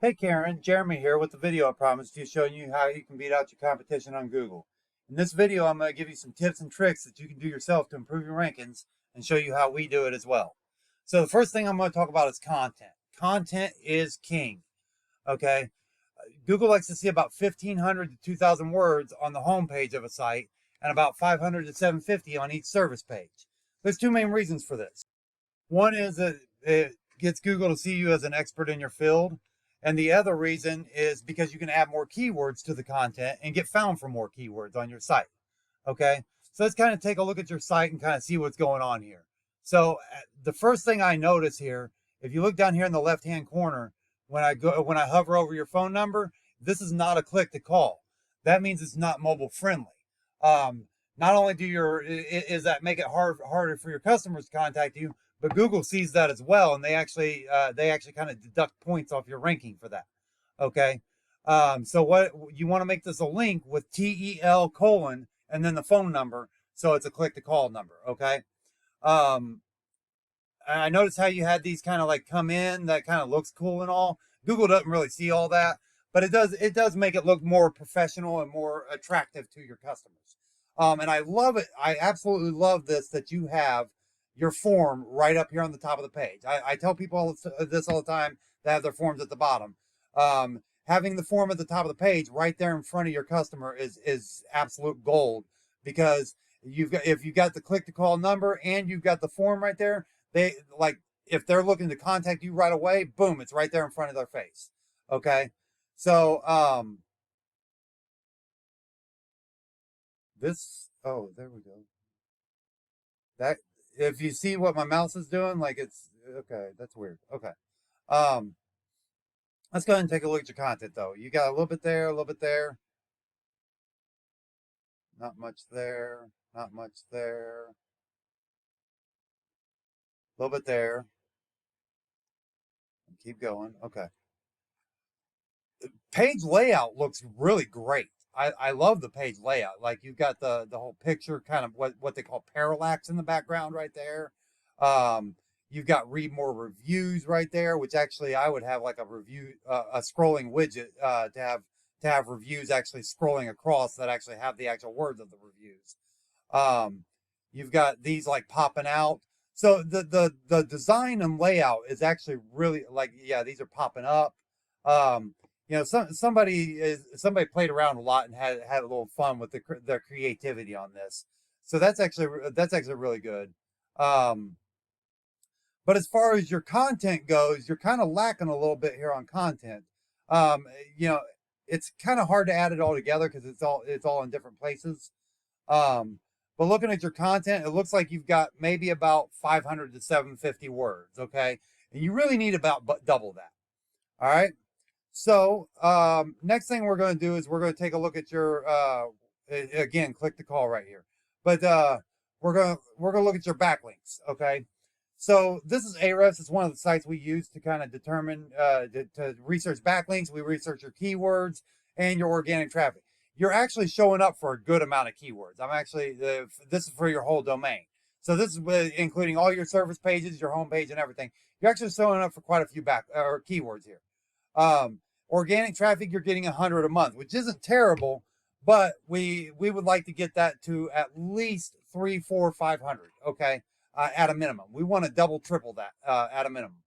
Hey Karen, Jeremy here with the video I promised you, showing you how you can beat out your competition on Google. In this video, I'm going to give you some tips and tricks that you can do yourself to improve your rankings and show you how we do it as well. So the first thing I'm going to talk about is content. Content is king, okay? Google likes to see about 1,500 to 2,000 words on the home page of a site and about 500 to 750 on each service page. There's two main reasons for this. One is that it gets Google to see you as an expert in your field. And the other reason is because you can add more keywords to the content and get found for more keywords on your site. Okay. So let's kind of take a look at your site and kind of see what's going on here. So the first thing I notice here, if you look down here in the left-hand corner, when I hover over your phone number, this is not a click to call. That means it's not mobile friendly. Not only is that make it harder for your customers to contact you, but Google sees that as well, and they actually kind of deduct points off your ranking for that. Okay, so what you want to make this a link with TEL colon and then the phone number, so it's a click to call number. Okay. I noticed how you had these kind of like come in, that kind of looks cool and all. Google doesn't really see all that, but it does make it look more professional and more attractive to your customers. And I love it. I absolutely love this, that you have your form right up here on the top of the page. I tell people this all the time that have their forms at the bottom. Having the form at the top of the page right there in front of your customer is absolute gold, because if you've got the click to call number and you've got the form right there, if they're looking to contact you right away, boom, it's right there in front of their face. Okay. So oh, there we go. That, if you see what my mouse is doing, like it's okay, that's weird. Okay. Um, let's go ahead and take a look at your content though. You got a little bit there, a little bit there. Not much there, not much there. A little bit there. Keep going. Okay. Page layout looks really great. I love the page layout. Like you've got the whole picture, kind of what they call parallax in the background right there. You've got read more reviews right there, which actually I would have like a review, a scrolling widget to have reviews actually scrolling across that actually have the actual words of the reviews. You've got these like popping out. So the design and layout is actually really, like, yeah, these are popping up. You know, somebody played around a lot and had a little fun with their creativity on this. So that's actually really good. But as far as your content goes, you're kind of lacking a little bit here on content. You know, it's kind of hard to add it all together because it's all in different places. But looking at your content, it looks like you've got maybe about 500 to 750 words. Okay, and you really need about double that. All right. So next thing we're going to do is we're going to take a look at your again, click the call right here. But we're going to look at your backlinks. Okay. So this is Ahrefs. It's one of the sites we use to kind of determine to research backlinks. We research your keywords and your organic traffic. You're actually showing up for a good amount of keywords. This is for your whole domain. So this is including all your service pages, your home page, and everything. You're actually showing up for quite a few keywords here. Organic traffic, you're getting 100 a month, which isn't terrible, but we would like to get that to at least 300, 400, 500. Okay, at a minimum. We want to double, triple that at a minimum.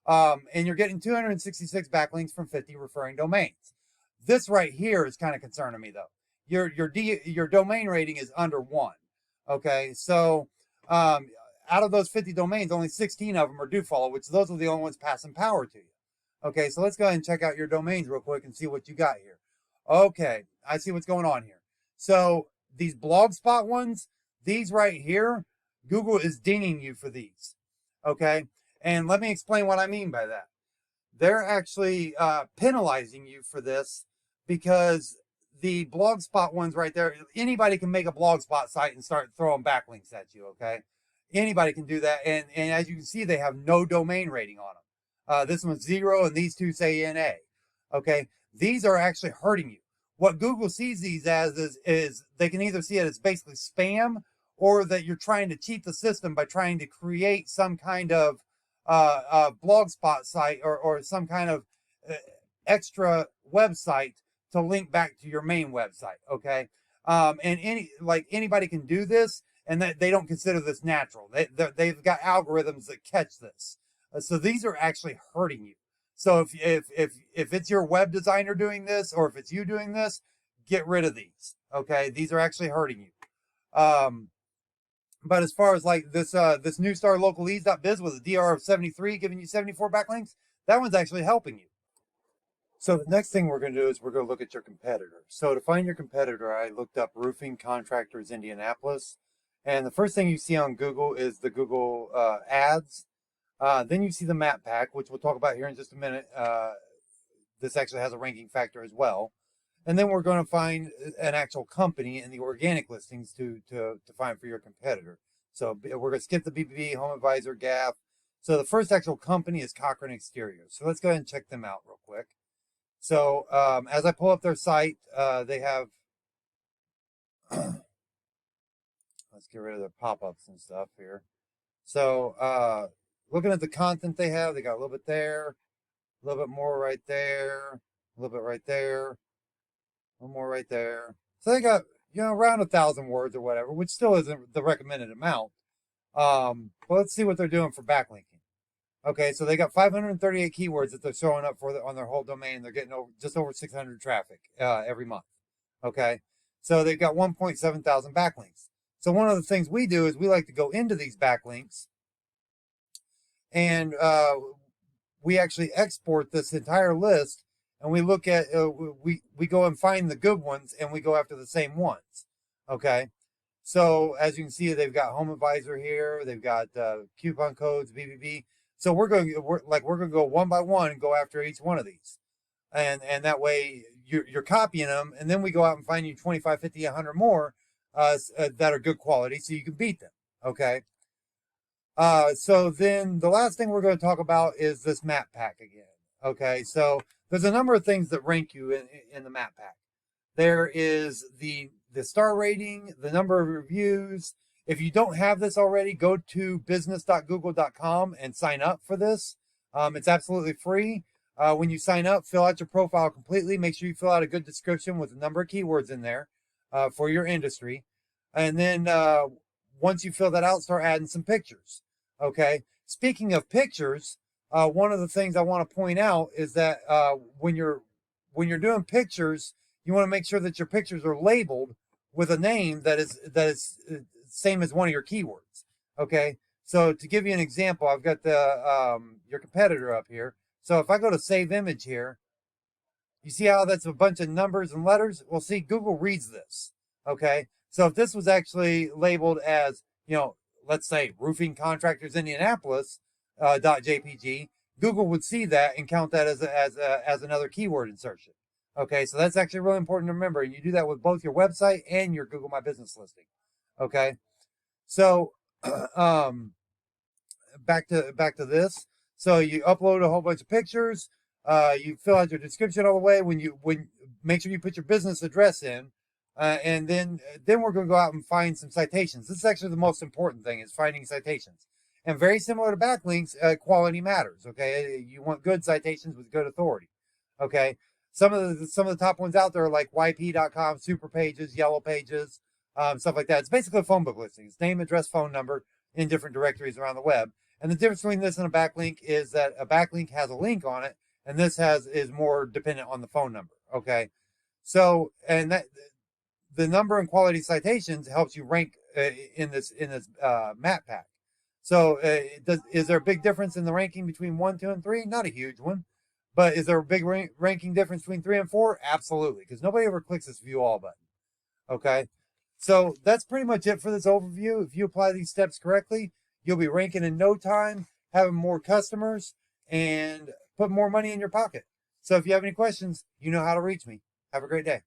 And you're getting 266 backlinks from 50 referring domains. This right here is kind of concerning me though. Your domain rating is under 1. Okay, so out of those 50 domains, only 16 of them are do follow, which those are the only ones passing power to you. Okay, so let's go ahead and check out your domains real quick and see what you got here. Okay, I see what's going on here. So these Blogspot ones, these right here, Google is dinging you for these. Okay, and let me explain what I mean by that. They're actually penalizing you for this because the Blogspot ones right there, anybody can make a Blogspot site and start throwing backlinks at you, okay? Anybody can do that, and as you can see, they have no domain rating on them. This one's 0, and these two say NA. Okay, these are actually hurting you. What Google sees these as is they can either see it as basically spam, or that you're trying to cheat the system by trying to create some kind of blogspot site or some kind of extra website to link back to your main website. Okay. And anybody can do this, and that they don't consider this natural. They've got algorithms that catch this. So these are actually hurting you. So if it's your web designer doing this, or if it's you doing this, get rid of these. Okay, these are actually hurting you. But as far as like this new star localeads.biz with a DR of 73 giving you 74 backlinks, that one's actually helping you. So the next thing we're going to do is we're going to look at your competitor. So to find your competitor, I looked up roofing contractors Indianapolis, and the first thing you see on Google is the Google ads. Then you see the map pack, which we'll talk about here in just a minute. This actually has a ranking factor as well. And then we're going to find an actual company in the organic listings to find for your competitor. So we're going to skip the BBB, Home Advisor, GAF. So the first actual company is Cochran Exteriors. So let's go ahead and check them out real quick. So as I pull up their site, they have, let's get rid of the pop-ups and stuff here. So looking at the content they have, they got a little bit there, a little bit more right there, a little bit right there, a little more right there. So they got, around 1,000 words or whatever, which still isn't the recommended amount. But let's see what they're doing for backlinking. Okay, so they got 538 keywords that they're showing up for on their whole domain. They're getting just over 600 traffic every month. Okay, so they've got 1.7 thousand backlinks. So one of the things we do is we like to go into these backlinks, and we actually export this entire list, and we look at we go and find the good ones, and we go after the same ones. Okay, so as you can see, they've got Home Advisor here. They've got coupon codes, BBB. So we're going to go one by one and go after each one of these, and that way you're copying them, and then we go out and find you 25, 50, 100 more that are good quality, so you can beat them. Okay. So then the last thing we're going to talk about is this map pack again. Okay. So there's a number of things that rank you in the map pack. There is the star rating, the number of reviews. If you don't have this already, go to business.google.com and sign up for this. It's absolutely free. When you sign up, fill out your profile completely. Make sure you fill out a good description with a number of keywords in there for your industry. And then once you fill that out, start adding some pictures. Okay. Speaking of pictures, one of the things I want to point out is that when you're doing pictures, you want to make sure that your pictures are labeled with a name that is same as one of your keywords. Okay, so to give you an example, I've got the your competitor up here. So if I go to save image here, you see how that's a bunch of numbers and letters? Well, see, Google reads this. Okay, so if this was actually labeled as, let's say roofing contractors Indianapolis .jpg, Google would see that and count that as another keyword insertion. Okay, so that's actually really important to remember, and you do that with both your website and your Google My Business listing. Okay, so back to this. So you upload a whole bunch of pictures. You fill out your description all the way. When make sure you put your business address in, and then we're going to go out and find some citations. This is actually the most important thing, is finding citations. And very similar to backlinks, quality matters. Okay, you want good citations with good authority. Okay, some of the top ones out there are like yp.com, Super Pages, Yellow Pages. Stuff like that. It's basically a phone book listing. It's name, address, phone number in different directories around the web. And the difference between this and a backlink is that a backlink has a link on it, and this is more dependent on the phone number. Okay, so and that the number and quality citations helps you rank in this map pack. So is there a big difference in the ranking between 1, 2, and 3? Not a huge one, but is there a big ranking difference between 3 and 4? Absolutely, because nobody ever clicks this view all button. Okay. So that's pretty much it for this overview. If you apply these steps correctly, you'll be ranking in no time, having more customers, and put more money in your pocket. So if you have any questions, you know how to reach me. Have a great day.